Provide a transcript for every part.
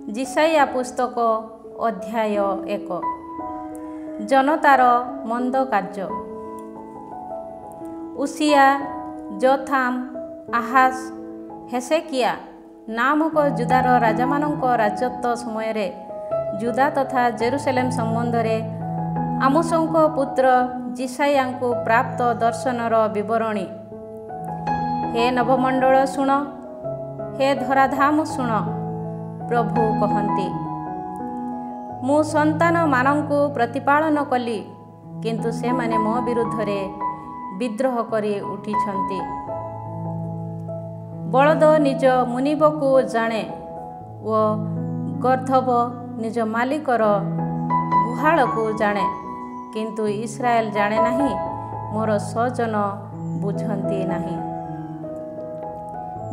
जिसाइया पुस्तक अध्याय 1 जनतार मंद कार्य। उसिया, जोथाम, आहाज, हेसेकिया नामक जुदार राजामानंक राजत्व समय रे जुदा तथा जेरुसलेम संबंध रे आमोसंक पुत्र जिसाइयाଙ୍କୁ प्राप्त दर्शनर विवरणी। हे नवमंडल शुण, हे धराधाम शुण। प्रभु कहନ୍ତି, मु संतान मानंकु प्रतिपालन कली, किंतु से माने मो विरुद्धरे विद्रोह करी उठिछंती। बलद निज मुनिबकु जाने ओ गर्धब निज मालिकर गुहालकु जाने, किंतु इस्राएल जाने नहीं, मोर सजन बुझंती नहीं।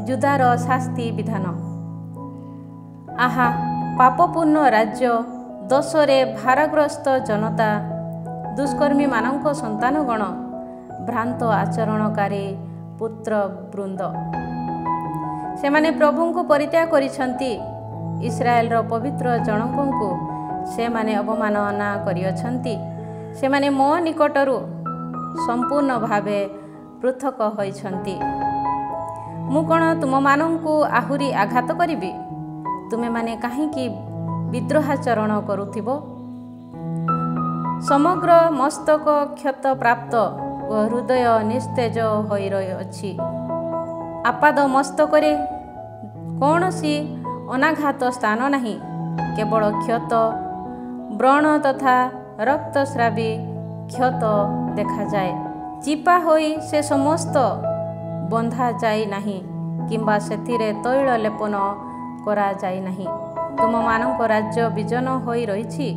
जुदार शास्ति विधान। आहा, पापपूर्ण राज्य, दोषरे भारग्रस्त जनता, दुष्कर्मी मानंक संतानगण, भ्रांत आचरणकारी पुत्र वृंद, से माने प्रभुंको परित्याग करिछंती। इस्राएल रो पवित्र जनकंको से माने अवमानना करियछंती। से माने मो निकटरू संपूर्ण भावे पृथक होइछंती। मु कोन तुम मानंकु आहुरी आघात करिबि? तुमे माने काहींकि विद्रोहाचरण करुथिबो? समग्र मस्तक क्षत प्राप्त व हृदय निस्तेज होई रहिअछि। आपाद मस्तकरे कौनसी अनाघात स्थान नहीं, केवल क्षत, व्रण तथा रक्तस्रावी क्षत देखा जाए। चिपा होई से समस्त बंधा जाई नहीं, किंबा सेथिरे तैल लेपन करा जाई नहीं। तुम मानक राज्य विजन होई रहिछि।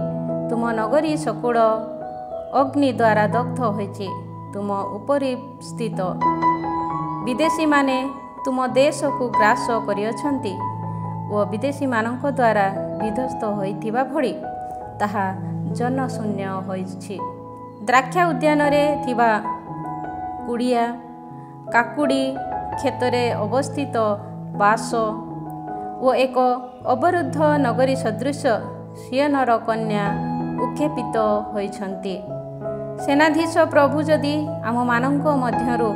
तुम नगरी सकूल अग्नि द्वारा दग्ध होइछि। तुम उपरि स्थित विदेशी माने तुम देश को ग्रास करियछंती ओ विदेशी मानक द्वारा विध्वस्त होइथिबा भଳି ताहा जनशून्य होइछि। द्राक्षा उद्यान रे थिबा कुड़िया, काकुड़ी क्षेत्रे अवस्थित बास ओ एक अवरुद्ध नगरी सदृश सियनर कन्या उक्षेपित होइछंती। सेनाधीश प्रभु जदि आम मानंक मध्यरु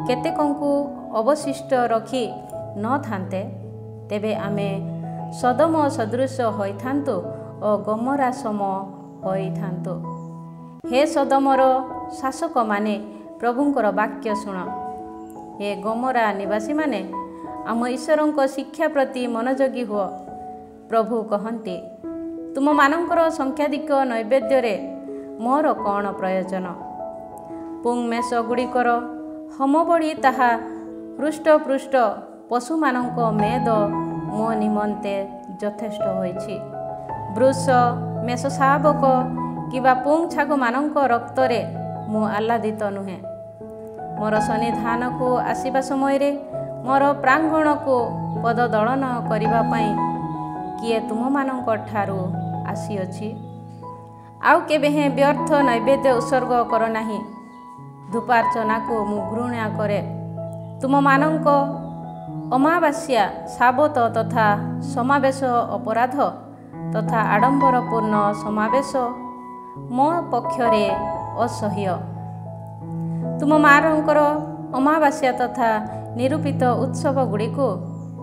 केतेकंकु अवशिष्ट रखी न थान्ते, तेबे आमे सदम सदृश होइथान्तु ओ गमरा सम होइथान्तु। हे सदमर शासक माने प्रभुंकर वाक्य शुण। हे गमरा निवासी माने आम ईश्वरंक शिक्षा प्रति मनोयोगी हुओ। प्रभु कहନ୍ତି, तुम मानंकर संख्याधिक नैवेद्य रे मोर कौन प्रयोजन? पुंगमेष गुड़िकर होम बड़ी ताहा हृष्टपृष्ट पशु मानंक मेद मो निमंते यथेष्ट होइछि। वृष, मेष शावक किबा पुंग छाग मानंक रक्तरे मु आह्लादित नुहे। मोर सन्निधान को आसीबा समय रे मोर प्रांगण को पद दलन करिबा पई किए तुम मानंक ठारू आसीअछि। आउ केबे हे व्यर्थ नैवेद्य उत्सर्ग कर नाही। धूपार्चना को मु घृणा करे। तुम मानंक अमावास्या, साबत तथा समावेश अपराध तथा आडंबरपूर्ण समावेश मो पक्षरे असह्य। तुम मानंकर अमावास्या तथा निरूपित उत्सव गुड़िको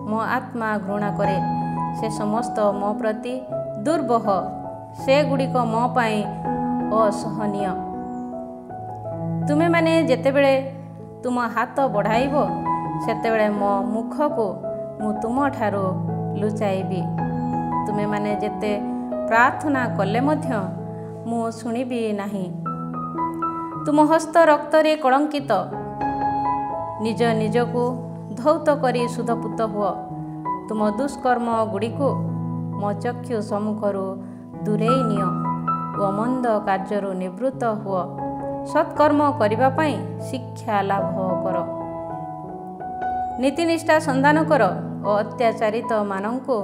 मो आत्मा घृणा करे। से समस्त मो प्रति दुर्बह, से गुड़िक मो पाई असहनीय। तुमे माने जेतेबेले तुम हाथ बढ़ाइबो, सेतेबेले मो मुख को मु तुम ठारो लुचाइबी। तुमे माने जेते प्रार्थना कले मध्य मु सुनिबी नाही। तुम हस्त रक्तरे कलंकित, निज निजको धौत करी शुद्धपुत हुओ। तुम दुष्कर्म गुड़िको मो चक्षु सम्मुखरू दूरेई नियो ओ मंद कार्यरू निवृत्त हुओ। सत्कर्म करिबा पई शिक्षा लाभ कर। नीतिनिष्ठा संधान कर ओ अत्याचारित मानंको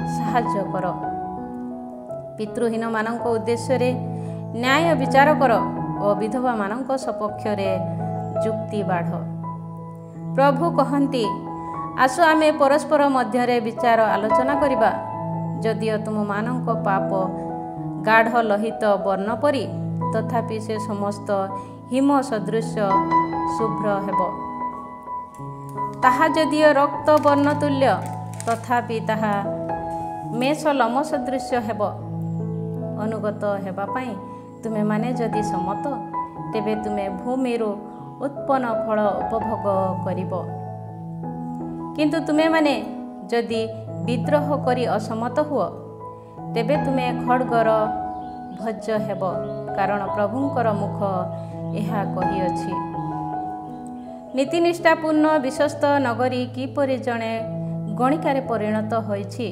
साहाय्य कर। पितृहीन मानंको उद्देश्य रे न्याय विचार कर ओ विधवा मानंक सपक्ष रे जुक्ति बाढ़। प्रभु कहନ୍ତି, आसो आमे परस्पर मध्यरे विचार आलोचना करिबा। ଯଦିଓ ତୁମମାନଙ୍କ ପାପ ଗାଢ଼ ଲୋହିତ ବର୍ଣ୍ଣ ପରି, ତଥାପି ସେ ସମସ୍ତ ହିମ ସଦୃଶ ଶୁଭ୍ର ହେବ। ତାହା ଯଦିଓ ରକ୍ତ ବର୍ଣ୍ଣ ତୁଲ୍ୟ, ତଥାପି ତାହା ମେଷଲମ ସଦୃଶ ହେବ। ଅନୁଗତ ହେବା ପାଇଁ ତୁମେମାନେ ଯଦି ସମ୍ମତ, ତେବେ ତୁମେ ଭୂମିରୁ ଉତ୍ପନ୍ନ ଫଳ ଉପଭୋଗ କରିବ। କିନ୍ତୁ ତୁମେମାନେ ଯଦି ବିଦ୍ରୋହ କରି ଅସମ୍ମତ ହୁଅ, ତେବେ ତୁମେ ଖଡ଼୍ଗର ଭୋଜ୍ୟ ହେବ, କାରଣ ପ୍ରଭୁଙ୍କର ମୁଖ ଏହା କହିଅଛି। ନୀତିନିଷ୍ଠାପୂର୍ଣ୍ଣ ବିଶ୍ୱସ୍ତ ନଗରୀ କିପରି ଜଣେ ଗଣିକାରେ ପରିଣତ ହୋଇଛି,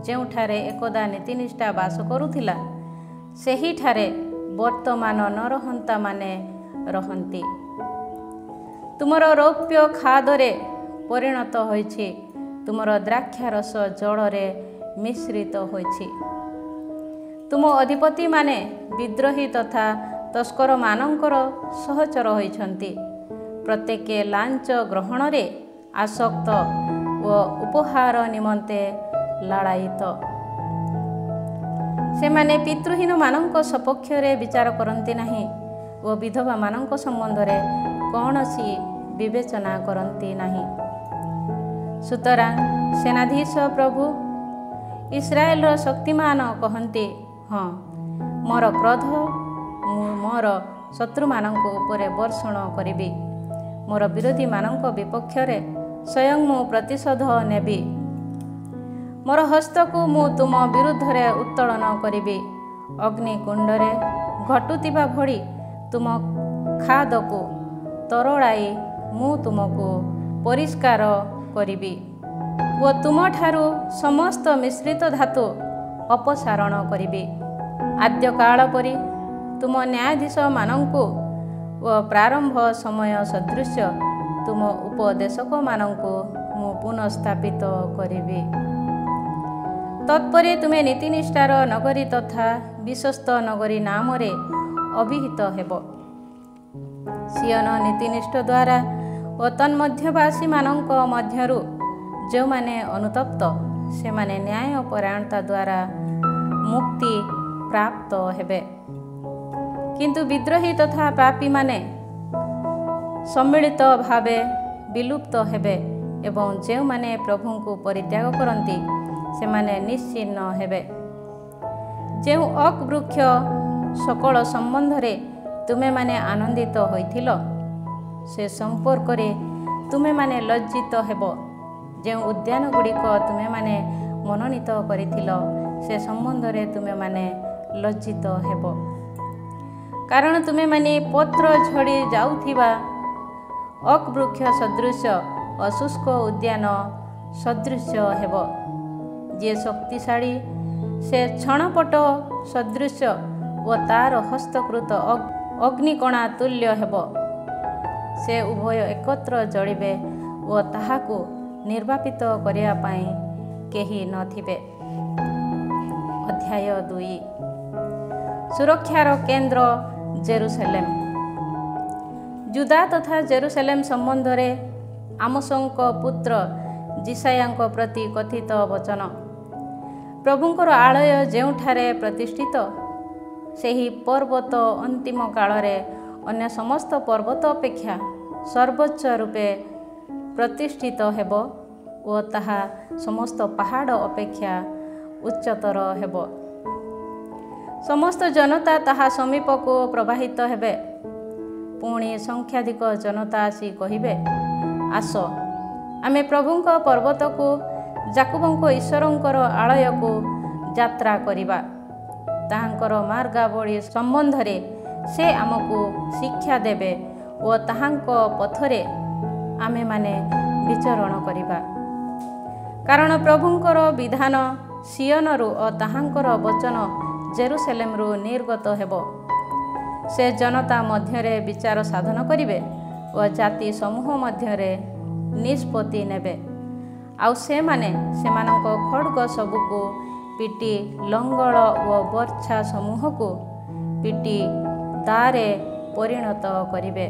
ଯେଉଁଠାରେ ଏକଦା ନୀତିନିଷ୍ଠା ବାସ କରୁଥିଲା, ସେହିଠାରେ ବର୍ତ୍ତମାନ ନରହନ୍ତାମାନେ ରହନ୍ତି। ତୁମର ରୌପ୍ୟ ଖାଦରେ ପରିଣତ ହୋଇଛି, ତୁମର ଦ୍ରାକ୍ଷାରସ ଜଳରେ ମିଶ୍ରିତ ହୋଇଛି। ତୁମ ଅଧିପତିମାନେ ବିଦ୍ରୋହୀ ତଥା ତସ୍କରମାନଙ୍କର ସହଚର ହୋଇଛନ୍ତି। ପ୍ରତ୍ୟେକ ଲାଞ୍ଚ ଗ୍ରହଣରେ ଆସକ୍ତ ଓ ଉପହାର ନିମନ୍ତେ ଲାଳାୟିତ। ସେମାନେ ପିତୃହୀନମାନଙ୍କ ସପକ୍ଷରେ ବିଚାର କରନ୍ତି ନାହିଁ ଓ ବିଧବାମାନଙ୍କ ସମ୍ବନ୍ଧରେ କୌଣସି ବିବେଚନା କରନ୍ତି ନାହିଁ। ସୁତରାଂ ସେନାଧୀଶ ପ୍ରଭୁ ଇସ୍ରାଏଲର ଶକ୍ତିମାନ କହନ୍ତି, ହଁ, ମୋର କ୍ରୋଧ ମୁଁ ମୋର ଶତ୍ରୁମାନଙ୍କ ଉପରେ ବର୍ଷଣ କରିବି। ମୋର ବିରୋଧୀମାନଙ୍କ ବିପକ୍ଷରେ ସ୍ୱୟଂ ମୁଁ ପ୍ରତିଶୋଧ ନେବି। ମୋର ହସ୍ତକୁ ମୁଁ ତୁମ ବିରୁଦ୍ଧରେ ଉତ୍ତୋଳନ କରିବି। ଅଗ୍ନିକୁଣ୍ଡରେ ଘଟୁଥିବା ଭଳି ତୁମ ଖାଦକୁ ତରଳାଇ ମୁଁ ତୁମକୁ ପରିଷ୍କାର କରିବି ଓ ତୁମଠାରୁ ସମସ୍ତ ମିଶ୍ରିତ ଧାତୁ ଅପସାରଣ କରିବି। ଆଦ୍ୟକାଳ ପରି ତୁମ ନ୍ୟାୟାଧୀଶମାନଙ୍କୁ ଓ ପ୍ରାରମ୍ଭ ସମୟ ସଦୃଶ ତୁମ ଉପଦେଶକମାନଙ୍କୁ ମୁଁ ପୁନଃସ୍ଥାପିତ କରିବି। ତତ୍ପରେ ତୁମେ ନୀତିନିଷ୍ଠାର ନଗରୀ ତଥା ବିଶ୍ୱସ୍ତ ନଗରୀ ନାମରେ ଅଭିହିତ ହେବ। ସିୟନ ନୀତିନିଷ୍ଠ ଦ୍ୱାରା ଓ ତନ୍ମଧ୍ୟବାସୀମାନଙ୍କ ମଧ୍ୟରୁ ଯେଉଁମାନେ ଅନୁତପ୍ତ, ସେମାନେ ନ୍ୟାୟପରାୟଣତା ଦ୍ୱାରା ମୁକ୍ତି ପ୍ରାପ୍ତ ହେବେ। କିନ୍ତୁ ବିଦ୍ରୋହୀ ତଥା ପାପୀମାନେ ସମ୍ମିଳିତ ଭାବେ ବିଲୁପ୍ତ ହେବେ ଏବଂ ଯେଉଁମାନେ ପ୍ରଭୁଙ୍କୁ ପରିତ୍ୟାଗ କରନ୍ତି, ସେମାନେ ନିଶ୍ଚିହ୍ନ ହେବେ। ଯେଉଁ ଓକ୍ ବୃକ୍ଷ ସକଳ ସମ୍ବନ୍ଧରେ ତୁମେମାନେ ଆନନ୍ଦିତ ହୋଇଥିଲ, ସେ ସମ୍ପର୍କରେ ତୁମେମାନେ ଲଜ୍ଜିତ ହେବ। ଯେଉଁ ଉଦ୍ୟାନଗୁଡ଼ିକ ତୁମେମାନେ ମନୋନୀତ କରିଥିଲ, ସେ ସମ୍ବନ୍ଧରେ ତୁମେମାନେ ଲଜ୍ଜିତ ହେବ। କାରଣ ତୁମେମାନେ ପତ୍ର ଝଡ଼ି ଯାଉଥିବା ଓକ୍ ବୃକ୍ଷ ସଦୃଶ ଅଶୁଷ୍କ ଉଦ୍ୟାନ ସଦୃଶ ହେବ। ଯିଏ ଶକ୍ତିଶାଳୀ, ସେ ଛଣପଟ ସଦୃଶ ଓ ତାର ହସ୍ତକୃତ ଅଗ୍ନିକଣା ତୁଲ୍ୟ ହେବ। ସେ ଉଭୟ ଏକତ୍ର ଜଳିବେ ଓ ତାହାକୁ ନିର୍ବାପିତ କରିବା ପାଇଁ କେହି ନଥିବେ। ଅଧ୍ୟାୟ 2। ସୁରକ୍ଷାର କେନ୍ଦ୍ର ଜେରୁସାଲେମ। ଜୁଦା ତଥା ଜେରୁସାଲେମ ସମ୍ବନ୍ଧରେ ଆମୋସଙ୍କ ପୁତ୍ର ଜିସାୟାଙ୍କ ପ୍ରତି କଥିତ ବଚନ। ପ୍ରଭୁଙ୍କର ଆଳୟ ଯେଉଁଠାରେ ପ୍ରତିଷ୍ଠିତ, ସେହି ପର୍ବତ ଅନ୍ତିମ କାଳରେ ଅନ୍ୟ ସମସ୍ତ ପର୍ବତ ଅପେକ୍ଷା ସର୍ବୋଚ୍ଚ ରୂପେ ପ୍ରତିଷ୍ଠିତ ହେବ ଓ ତାହା ସମସ୍ତ ପାହାଡ଼ ଅପେକ୍ଷା ଉଚ୍ଚତର ହେବ। ସମସ୍ତ ଜନତା ତାହା ସମୀପକୁ ପ୍ରବାହିତ ହେବେ। ପୁଣି ସଂଖ୍ୟାଧିକ ଜନତା ଆସି କହିବେ, ଆସ, ଆମେ ପ୍ରଭୁଙ୍କ ପର୍ବତକୁ, ଯାକୁବଙ୍କ ଈଶ୍ୱରଙ୍କର ଆଳୟକୁ ଯାତ୍ରା କରିବା। ତାହାଙ୍କର ମାର୍ଗାବଳୀ ସମ୍ବନ୍ଧରେ ସେ ଆମକୁ ଶିକ୍ଷା ଦେବେ ଓ ତାହାଙ୍କ ପଥରେ ଆମେମାନେ ବିଚରଣ କରିବା। କାରଣ ପ୍ରଭୁଙ୍କର ବିଧାନ ସିୟନରୁ ଓ ତାହାଙ୍କର ବଚନ ଜେରୁସାଲେମରୁ ନିର୍ଗତ ହେବ। ସେ ଜନତା ମଧ୍ୟରେ ବିଚାର ସାଧନ କରିବେ ଓ ଜାତି ସମୂହ ମଧ୍ୟରେ ନିଷ୍ପତ୍ତି ନେବେ। ଆଉ ସେମାନେ ସେମାନଙ୍କ ଖଡ଼୍ଗ ସବୁକୁ ପିଟି, ଲଙ୍ଗଳ ଓ ବର୍ଚ୍ଛା ସମୂହକୁ ପିଟି ଦାରେ ପରିଣତ କରିବେ।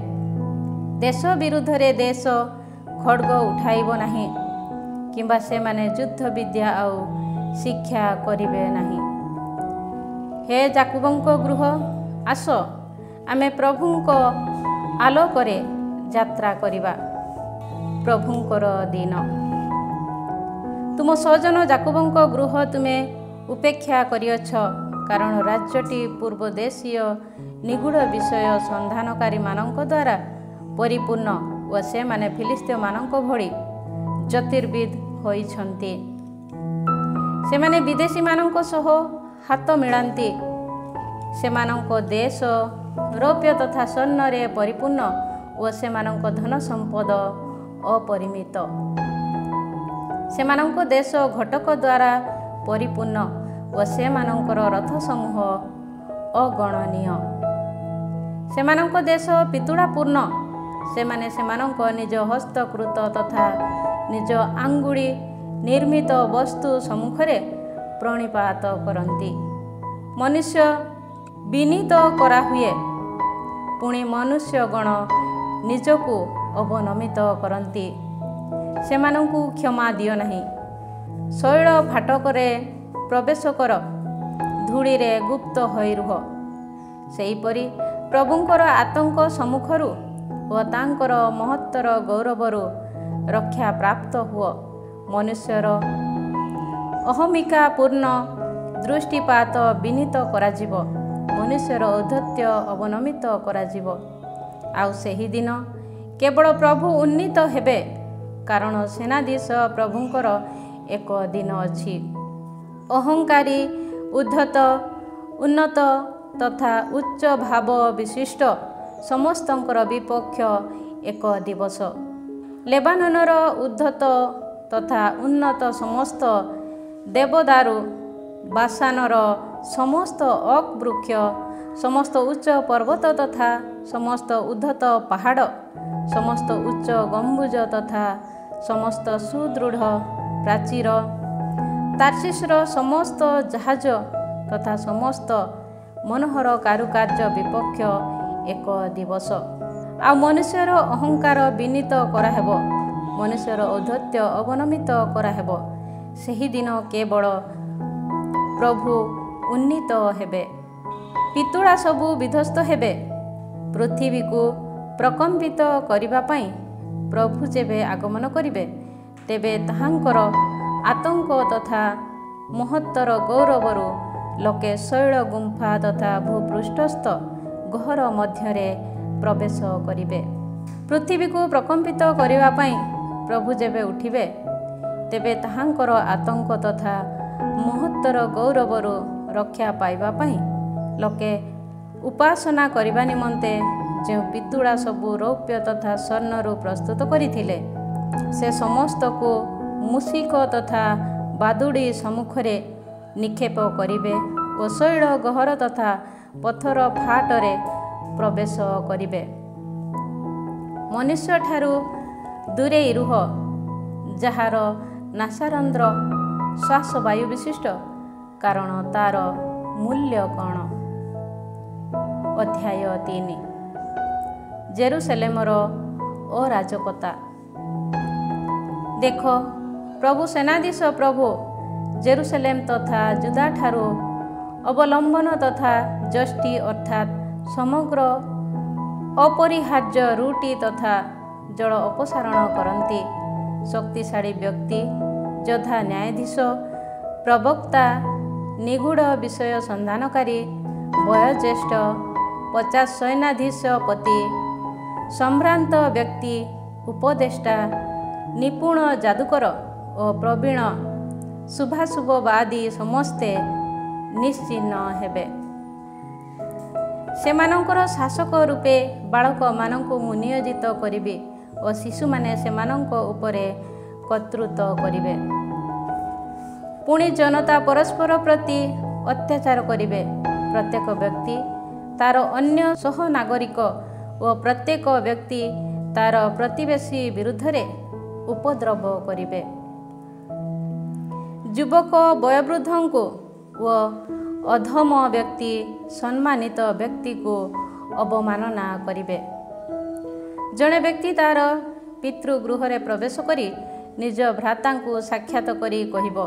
ଦେଶ ବିରୁଦ୍ଧରେ ଦେଶ ଖଡ଼୍ଗ ଉଠାଇବ ନାହିଁ, କିମ୍ବା ସେମାନେ ଯୁଦ୍ଧ ବିଦ୍ୟା ଆଉ ଶିକ୍ଷା କରିବେ ନାହିଁ। ହେ ଯାକୁବଙ୍କ ଗୃହ, ଆସ ଆମେ ପ୍ରଭୁଙ୍କ ଆଲୋକରେ ଯାତ୍ରା କରିବା। ପ୍ରଭୁଙ୍କର ଦିନ। ତୁମ ସଜନ ଯାକୁବଙ୍କ ଗୃହ ତୁମେ ଉପେକ୍ଷା କରିଅଛ, କାରଣ ରାଜ୍ୟଟି ପୂର୍ବଦେଶୀୟ ନିଗୁଢ଼ ବିଷୟ ସନ୍ଧାନକାରୀମାନଙ୍କ ଦ୍ୱାରା ପରିପୂର୍ଣ୍ଣ ଓ ସେମାନେ ଫିଲିସ୍ତୀୟମାନଙ୍କ ଭଳି ଜ୍ୟୋତିର୍ବିଦ ହୋଇଛନ୍ତି। ସେମାନେ ବିଦେଶୀମାନଙ୍କ ସହ ହାତ ମିଳାନ୍ତି। ସେମାନଙ୍କ ଦେଶ ରୌପ୍ୟ ତଥା ସ୍ୱର୍ଣ୍ଣରେ ପରିପୂର୍ଣ୍ଣ ଓ ସେମାନଙ୍କ ଧନ ସମ୍ପଦ ଅପରିମିତ। ସେମାନଙ୍କ ଦେଶ ଘଟକ ଦ୍ୱାରା ପରିପୂର୍ଣ୍ଣ ଓ ସେମାନଙ୍କର ରଥସମୂହ ଅଗଣନୀୟ। ସେମାନଙ୍କ ଦେଶ ପିତୁଳାପୂର୍ଣ୍ଣ। ସେମାନେ ସେମାନଙ୍କ ନିଜ ହସ୍ତକୃତ ତଥା ନିଜ ଆଙ୍ଗୁଳି ନିର୍ମିତ ବସ୍ତୁ ସମ୍ମୁଖରେ ପ୍ରଣିପାତ କରନ୍ତି। ମନୁଷ୍ୟ ବିନୀତ କରାହୁଏ, ପୁଣି ମନୁଷ୍ୟଗଣ ନିଜକୁ ଅବନମିତ କରନ୍ତି। ସେମାନଙ୍କୁ କ୍ଷମା ଦିଅ ନାହିଁ। ଶୈଳ ଫାଟକରେ ପ୍ରବେଶ କର, ଧୂଳିରେ ଗୁପ୍ତ ହୋଇ ରୁହ। ସେହିପରି ପ୍ରଭୁଙ୍କର ଆତଙ୍କ ସମ୍ମୁଖରୁ ଓ ତାଙ୍କର ମହତ୍ତର ଗୌରବରୁ ରକ୍ଷା ପ୍ରାପ୍ତ ହୁଅ। ମନୁଷ୍ୟର ଅହମିକାପୂର୍ଣ୍ଣ ଦୃଷ୍ଟିପାତ ବିନୀତ କରାଯିବ, ମନୁଷ୍ୟର ଔଦ୍ଧତ୍ୟ ଅବନମିତ କରାଯିବ। ଆଉ ସେହିଦିନ କେବଳ ପ୍ରଭୁ ଉନ୍ନୀତ ହେବେ, କାରଣ ସେନାଧୀଶ ପ୍ରଭୁଙ୍କର ଏକ ଦିନ ଅଛି। ଅହଙ୍କାରୀ, ଉଦ୍ଧତ, ଉନ୍ନତ ତଥା ଉଚ୍ଚ ଭାବ ବିଶିଷ୍ଟ ସମସ୍ତଙ୍କର ବିପକ୍ଷ ଏକ ଦିବସ। ଲେବାନନର ଉଦ୍ଧତ ତଥା ଉନ୍ନତ ସମସ୍ତ ଦେବଦାରୁ, ବାସାନର ସମସ୍ତ ଓକ୍ ବୃକ୍ଷ, ସମସ୍ତ ଉଚ୍ଚ ପର୍ବତ ତଥା ସମସ୍ତ ଉଦ୍ଧତ ପାହାଡ଼, ସମସ୍ତ ଉଚ୍ଚ ଗମ୍ବୁଜ ତଥା ସମସ୍ତ ସୁଦୃଢ଼ ପ୍ରାଚୀର, ତାର୍ସିସର ସମସ୍ତ ଜାହାଜ ତଥା ସମସ୍ତ ମନୋହର କାରୁକାର୍ଯ୍ୟ ବିପକ୍ଷ ଏକ ଦିବସ। ଆଉ ମନୁଷ୍ୟର ଅହଙ୍କାର ବିନୀତ କରାହେବ, ମନୁଷ୍ୟର ଔଦ୍ଧତ୍ୟ ଅବନମିତ କରାହେବ। ସେହିଦିନ କେବଳ ପ୍ରଭୁ ଉନ୍ନୀତ ହେବେ। ପିତୁଳା ସବୁ ବିଧ୍ୱସ୍ତ ହେବେ। ପୃଥିବୀକୁ ପ୍ରକମ୍ପିତ କରିବା ପାଇଁ ପ୍ରଭୁ ଯେବେ ଆଗମନ କରିବେ, ତେବେ ତାହାଙ୍କର ଆତଙ୍କ ତଥା ମହତ୍ତର ଗୌରବରୁ ଲୋକେ ଶୈଳ ଗୁମ୍ଫା ତଥା ଭୂପୃଷ୍ଠସ୍ଥ ଗହ୍ୱର ମଧ୍ୟରେ ପ୍ରବେଶ କରିବେ। ପୃଥିବୀକୁ ପ୍ରକମ୍ପିତ କରିବା ପାଇଁ ପ୍ରଭୁ ଯେବେ ଉଠିବେ, ତେବେ ତାହାଙ୍କର ଆତଙ୍କ ତଥା ମହତ୍ତର ଗୌରବରୁ ରକ୍ଷା ପାଇବା ପାଇଁ ଲୋକେ ଉପାସନା କରିବା ନିମନ୍ତେ ଯେଉଁ ପିତୁଳା ସବୁ ରୌପ୍ୟ ତଥା ସ୍ୱର୍ଣ୍ଣରୁ ପ୍ରସ୍ତୁତ କରିଥିଲେ, ସେ ସମସ୍ତକୁ ମୂଷିକ ତଥା ବାଦୁଡ଼ି ସମ୍ମୁଖରେ ନିକ୍ଷେପ କରିବେ ଓ ଶୈଳ ଗହ୍ୱର ତଥା ପଥର ଫାଟରେ ପ୍ରବେଶ କରିବେ। ମନୁଷ୍ୟଠାରୁ ଦୂରେଇ ରୁହ, ଯାହାର ନାସାରନ୍ଧ୍ର ଶ୍ୱାସବାୟୁ ବିଶିଷ୍ଟ, କାରଣ ତାର ମୂଲ୍ୟ କ'ଣ? ଅଧ୍ୟାୟ 3। ଜେରୁସଲେମର ଅରାଜକତା। ଦେଖ, ପ୍ରଭୁ ସେନାଧୀଶ ପ୍ରଭୁ ଜେରୁସଲେମ ତଥା ଜୁଦାଠାରୁ ଅବଲମ୍ବନ ତଥା ଯଷ୍ଟି ଅର୍ଥାତ୍ ସମଗ୍ର ଅପରିହାର୍ଯ୍ୟ ରୁଟି ତଥା ଜଳ ଅପସାରଣ କରନ୍ତି। ଶକ୍ତିଶାଳୀ ବ୍ୟକ୍ତି, ଯୋଦ୍ଧା, ନ୍ୟାୟାଧୀଶ, ପ୍ରବକ୍ତା, ନିଗୁଢ଼ ବିଷୟ ସନ୍ଧାନକାରୀ, ବୟୋଜ୍ୟେଷ୍ଠ, 50 ସୈନ୍ୟାଧୀଶପତି, ସମ୍ଭ୍ରାନ୍ତ ବ୍ୟକ୍ତି, ଉପଦେଷ୍ଟା, ନିପୁଣ ଯାଦୁକର ଓ ପ୍ରବୀଣ ଶୁଭାଶୁଭବାଦୀ ସମସ୍ତେ ନିଶ୍ଚିହ୍ନ ହେବେ। ସେମାନଙ୍କର ଶାସକ ରୂପେ ବାଳକମାନଙ୍କୁ ମୁଁ ନିୟୋଜିତ କରିବି ଓ ଶିଶୁମାନେ ସେମାନଙ୍କ ଉପରେ କର୍ତ୍ତୃତ୍ୱ କରିବେ। ପୁଣି ଜନତା ପରସ୍ପର ପ୍ରତି ଅତ୍ୟାଚାର କରିବେ। ପ୍ରତ୍ୟେକ ବ୍ୟକ୍ତି ତାର ଅନ୍ୟ ସହନାଗରିକ ଓ ପ୍ରତ୍ୟେକ ବ୍ୟକ୍ତି ତାର ପ୍ରତିବେଶୀ ବିରୁଦ୍ଧରେ ଉପଦ୍ରବ କରିବେ। ଯୁବକ ବୟୋବୃଦ୍ଧଙ୍କୁ ଓ ଅଧମ ବ୍ୟକ୍ତି ସମ୍ମାନିତ ବ୍ୟକ୍ତିକୁ ଅବମାନନା କରିବେ। ଜଣେ ବ୍ୟକ୍ତି ତାର ପିତୃଗୃହରେ ପ୍ରବେଶ କରି ନିଜ ଭ୍ରାତାଙ୍କୁ ସାକ୍ଷାତ କରି କହିବ,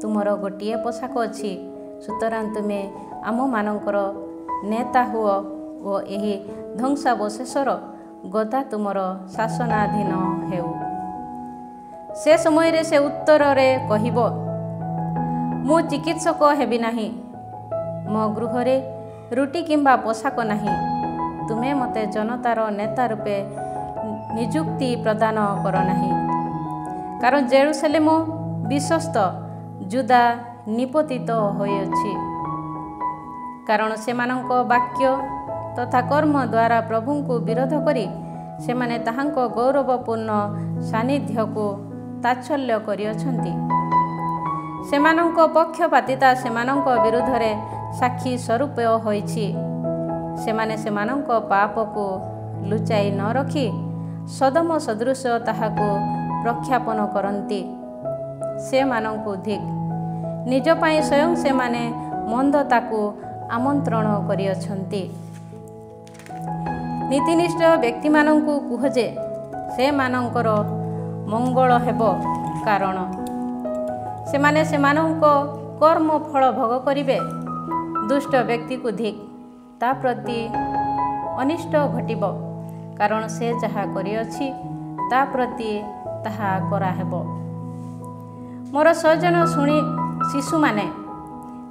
ତୁମର ଗୋଟିଏ ପୋଷାକ ଅଛି, ସୁତରାଂ ତୁମେ ଆମମାନଙ୍କର ନେତା ହୁଅ ଓ ଏହି ଧ୍ୱଂସାବଶେଷର ଗଦା ତୁମର ଶାସନାଧୀନ ହେଉ। ସେ ସମୟରେ ସେ ଉତ୍ତରରେ କହିବ, ମୁଁ ଚିକିତ୍ସକ ହେବି ନାହିଁ, ମୋ ଗୃହରେ ରୁଟି କିମ୍ବା ପୋଷାକ ନାହିଁ। ତୁମେ ମୋତେ ଜନତାର ନେତା ରୂପେ ନିଯୁକ୍ତି ପ୍ରଦାନ କର ନାହିଁ, କାରଣ ଜେରୁସାଲେମ ବିଶ୍ୱସ୍ତ ଯୁଦା ନିପତିତ ହୋଇଅଛି। କାରଣ ସେମାନଙ୍କ ବାକ୍ୟ ତଥା କର୍ମ ଦ୍ୱାରା ପ୍ରଭୁଙ୍କୁ ବିରୋଧ କରି ସେମାନେ ତାହାଙ୍କ ଗୌରବପୂର୍ଣ୍ଣ ସାନ୍ନିଧ୍ୟକୁ ତାଚ୍ଛଲ୍ୟ କରିଅଛନ୍ତି। ସେମାନଙ୍କ ପକ୍ଷପାତିତା ସେମାନଙ୍କ ବିରୁଦ୍ଧରେ ସାକ୍ଷୀ ସ୍ୱରୂପ ହୋଇଛି। ସେମାନେ ସେମାନଙ୍କ ପାପକୁ ଲୁଚାଇ ନ ରଖି ସଦମ ସଦୃଶ ତାହାକୁ ପ୍ରଖ୍ୟାପନ କରନ୍ତି। ସେମାନଙ୍କୁ ଧିକ୍, ନିଜ ପାଇଁ ସ୍ୱୟଂ ସେମାନେ ମନ୍ଦତାକୁ ଆମନ୍ତ୍ରଣ କରିଅଛନ୍ତି। ନୀତିନିଷ୍ଠ ବ୍ୟକ୍ତିମାନଙ୍କୁ କୁହ ଯେ ସେମାନଙ୍କର ମଙ୍ଗଳ ହେବ, କାରଣ ସେମାନେ ସେମାନଙ୍କ କର୍ମ ଫଳ ଭୋଗ କରିବେ। ଦୁଷ୍ଟ ବ୍ୟକ୍ତିକୁ ଧିକ୍, ତା ପ୍ରତି ଅନିଷ୍ଟ ଘଟିବ, କାରଣ ସେ ଯାହା କରିଅଛି ତା ପ୍ରତି ତାହା କରାହେବ। ମୋର ସଜନ ଶୁଣି ଶିଶୁମାନେ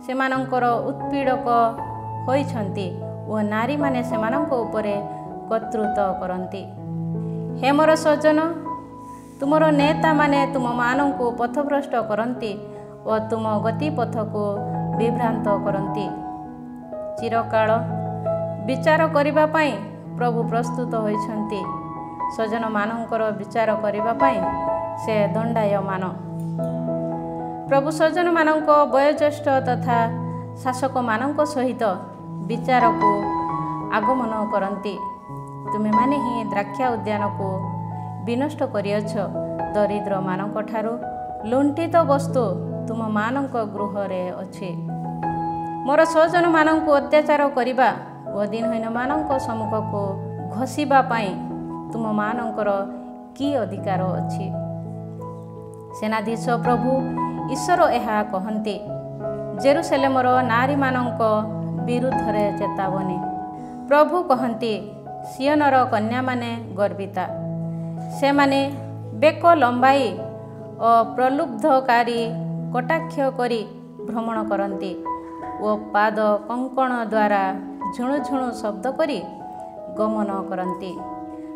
ସେମାନଙ୍କର ଉତ୍ପୀଡ଼କ ହୋଇଛନ୍ତି ଓ ନାରୀମାନେ ସେମାନଙ୍କ ଉପରେ କର୍ତ୍ତୃତ୍ୱ କରନ୍ତି। ହେ ମୋର ସଜନ, ତୁମର ନେତାମାନେ ତୁମମାନଙ୍କୁ ପଥଭ୍ରଷ୍ଟ କରନ୍ତି ଓ ତୁମ ଗତିପଥକୁ ବିଭ୍ରାନ୍ତ କରନ୍ତି। ଚିରକାଳ ବିଚାର କରିବା ପାଇଁ ପ୍ରଭୁ ପ୍ରସ୍ତୁତ ହୋଇଛନ୍ତି, ସଜନମାନଙ୍କର ବିଚାର କରିବା ପାଇଁ ସେ ଦଣ୍ଡାୟମାନ। ପ୍ରଭୁ ସଜନମାନଙ୍କ ବୟୋଜ୍ୟେଷ୍ଠ ତଥା ଶାସକମାନଙ୍କ ସହିତ ବିଚାରକୁ ଆଗମନ କରନ୍ତି। ତୁମେମାନେ ହିଁ ଦ୍ରାକ୍ଷା ଉଦ୍ୟାନକୁ ବିନଷ୍ଟ କରିଅଛ। ଦରିଦ୍ରମାନଙ୍କଠାରୁ ଲୁଣ୍ଠିତ ବସ୍ତୁ ତୁମମାନଙ୍କ ଗୃହରେ ଅଛି। ମୋର ସଜନମାନଙ୍କୁ ଅତ୍ୟାଚାର କରିବା ଓ ଦିନହୀନମାନଙ୍କ ସମ୍ମୁଖକୁ ଘଷିବା ପାଇଁ ତୁମମାନଙ୍କର କି ଅଧିକାର ଅଛି? ସେନାଧୀଶ ପ୍ରଭୁ ଈଶ୍ୱର ଏହା କହନ୍ତି। ଜେରୁସାଲେମର ନାରୀମାନଙ୍କ ବିରୁଦ୍ଧରେ ଚେତାବନୀ। ପ୍ରଭୁ କହନ୍ତି, ସିୟନର କନ୍ୟାମାନେ ଗର୍ବିତା। ସେମାନେ ବେକ ଲମ୍ବାଇ ଓ ପ୍ରଲୁବ୍ଧକାରୀ କଟାକ୍ଷ କରି ଭ୍ରମଣ କରନ୍ତି ଓ ପାଦ କଙ୍କଣ ଦ୍ୱାରା ଝୁଣୁ ଝୁଣୁ ଶବ୍ଦ କରି ଗମନ କରନ୍ତି।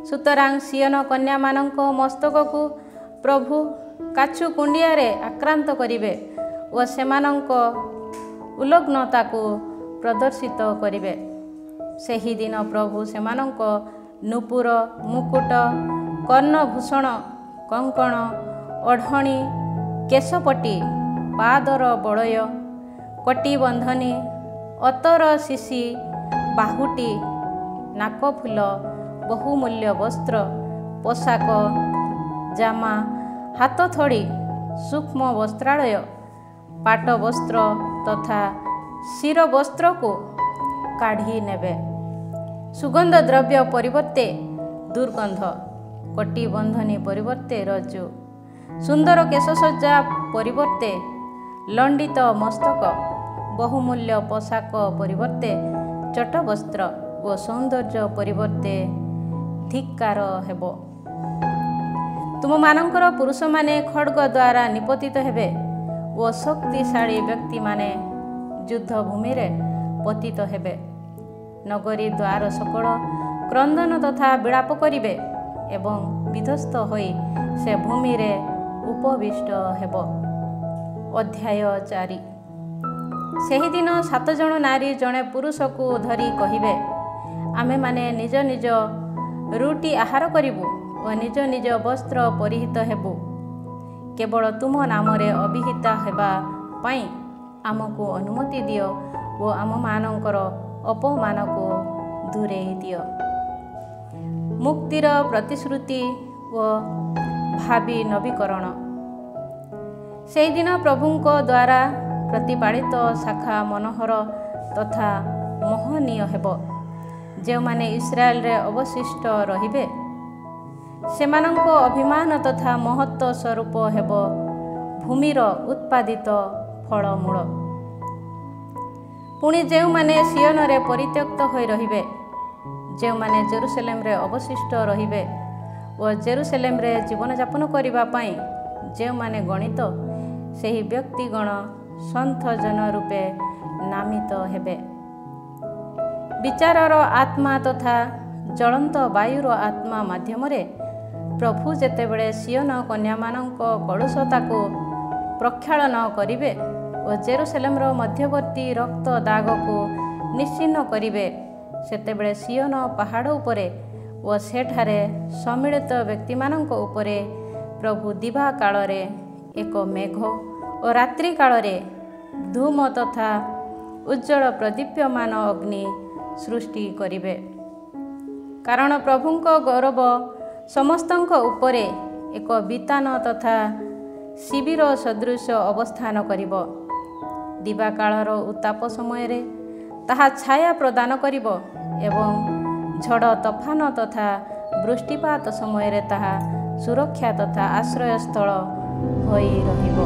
ସୁତରାଂ ସିୟନ କନ୍ୟାମାନଙ୍କ ମସ୍ତକକୁ ପ୍ରଭୁ କାଛୁ କୁଣ୍ଡିଆରେ ଆକ୍ରାନ୍ତ କରିବେ ଓ ସେମାନଙ୍କ ଉଲଗ୍ନତାକୁ ପ୍ରଦର୍ଶିତ କରିବେ। ସେହିଦିନ ପ୍ରଭୁ ସେମାନଙ୍କ ନୂପୁର, ମୁକୁଟ, କର୍ଣ୍ଣଭୂଷଣ, କଙ୍କଣ, ଓଢ଼ଣୀ, କେଶପଟି, ପାଦର ବଳୟ, କଟିବନ୍ଧନୀ, ଅତର ଶିଶି, ବାହୁଟି, ନାକଫୁଲ, ବହୁମୂଲ୍ୟ ବସ୍ତ୍ର, ପୋଷାକ, ଜାମା, ହାତଥଡ଼ି, ସୂକ୍ଷ୍ମ ବସ୍ତ୍ରାଳୟ, ପାଟ ବସ୍ତ୍ର ତଥା ଶିରବସ୍ତ୍ରକୁ କାଢ଼ି ନେବେ। ସୁଗନ୍ଧ ଦ୍ରବ୍ୟ ପରିବର୍ତ୍ତେ ଦୁର୍ଗନ୍ଧ, କଟିବନ୍ଧନୀ ପରିବର୍ତ୍ତେ ରଜ୍ଜୁ, ସୁନ୍ଦର କେଶସଜ୍ଜା ପରିବର୍ତ୍ତେ ଲଣ୍ଡିତ ମସ୍ତକ, ବହୁମୂଲ୍ୟ ପୋଷାକ ପରିବର୍ତ୍ତେ ଚଟବସ୍ତ୍ର ଓ ସୌନ୍ଦର୍ଯ୍ୟ ପରିବର୍ତ୍ତେ ଧିକ୍କାର ହେବ। ତୁମମାନଙ୍କର ପୁରୁଷମାନେ ଖଡ଼୍ଗ ଦ୍ୱାରା ନିପତିତ ହେବେ ଓ ଶକ୍ତିଶାଳୀ ବ୍ୟକ୍ତିମାନେ ଯୁଦ୍ଧଭୂମିରେ ପତିତ ହେବେ। ନଗରୀ ଦ୍ୱାର ସକଳ କ୍ରନ୍ଦନ ତଥା ବିଳାପ କରିବେ ଏବଂ ବିଧ୍ୱସ୍ତ ହୋଇ ସେ ଭୂମିରେ ଉପବିଷ୍ଟ ହେବ। ଅଧ୍ୟାୟ 4। ସେହିଦିନ 7 ଜଣ ନାରୀ ଜଣେ ପୁରୁଷକୁ ଧରି କହିବେ, ଆମେମାନେ ନିଜ ନିଜ ରୁଟି ଆହାର କରିବୁ ଓ ନିଜ ନିଜ ବସ୍ତ୍ର ପରିହିତ ହେବୁ। କେବଳ ତୁମ ନାମରେ ଅଭିହିତା ହେବା ପାଇଁ ଆମକୁ ଅନୁମତି ଦିଅ ଓ ଆମମାନଙ୍କର ଅପମାନକୁ ଦୂରେଇ ଦିଅ। ମୁକ୍ତିର ପ୍ରତିଶ୍ରୁତି ଓ ଭାବି ନବୀକରଣ। ସେହିଦିନ ପ୍ରଭୁଙ୍କ ଦ୍ୱାରା ପ୍ରତିପାଳିତ ଶାଖା ମନୋହର ତଥା ମୋହନୀୟ ହେବ। ଯେଉଁମାନେ ଇସ୍ରାଏଲରେ ଅବଶିଷ୍ଟ ରହିବେ ସେମାନଙ୍କ ଅଭିମାନ ତଥା ମହତ୍ତ୍ୱ ସ୍ୱରୂପ ହେବ ଭୂମିର ଉତ୍ପାଦିତ ଫଳମୂଳ। ପୁଣି ଯେଉଁମାନେ ସିୟନରେ ପରିତ୍ୟକ୍ତ ହୋଇ ରହିବେ, ଯେଉଁମାନେ ଜେରୁସଲେମରେ ଅବଶିଷ୍ଟ ରହିବେ ଓ ଜେରୁସଲେମରେ ଜୀବନଯାପନ କରିବା ପାଇଁ ଯେଉଁମାନେ ଗଣିତ, ସେହି ବ୍ୟକ୍ତିଗଣ ସନ୍ଥ ଜନ ରୂପେ ନାମିତ ହେବେ। ବିଚାରର ଆତ୍ମା ତଥା ଜ୍ୱଳନ୍ତ ବାୟୁର ଆତ୍ମା ମାଧ୍ୟମରେ ପ୍ରଭୁ ଯେତେବେଳେ ସିୟନ କନ୍ୟାମାନଙ୍କ କଳୁଷତାକୁ ପ୍ରକ୍ଷାଳନ କରିବେ ଓ ଜେରୁସଲେମର ମଧ୍ୟବର୍ତ୍ତୀ ରକ୍ତ ଦାଗକୁ ନିଶ୍ଚିହ୍ନ କରିବେ, ସେତେବେଳେ ସିୟନ ପାହାଡ଼ ଉପରେ ଓ ସେଠାରେ ସମ୍ମିଳିତ ବ୍ୟକ୍ତିମାନଙ୍କ ଉପରେ ପ୍ରଭୁ ଦିବା କାଳରେ ଏକ ମେଘ ଓ ରାତ୍ରି କାଳରେ ଧୂମ ତଥା ଉଜ୍ଜଳ ପ୍ରଦୀପ୍ୟମାନ ଅଗ୍ନି ସୃଷ୍ଟି କରିବେ। କାରଣ ପ୍ରଭୁଙ୍କ ଗୌରବ ସମସ୍ତଙ୍କ ଉପରେ ଏକ ବିତାନ ତଥା ଶିବିର ସଦୃଶ ଅବସ୍ଥାନ କରିବ। ଦିବାକାଳର ଉତ୍ତାପ ସମୟରେ ତାହା ଛାୟା ପ୍ରଦାନ କରିବ ଏବଂ ଝଡ଼ ତୋଫାନ ତଥା ବୃଷ୍ଟିପାତ ସମୟରେ ତାହା ସୁରକ୍ଷା ତଥା ଆଶ୍ରୟସ୍ଥଳ ହୋଇ ରହିବ।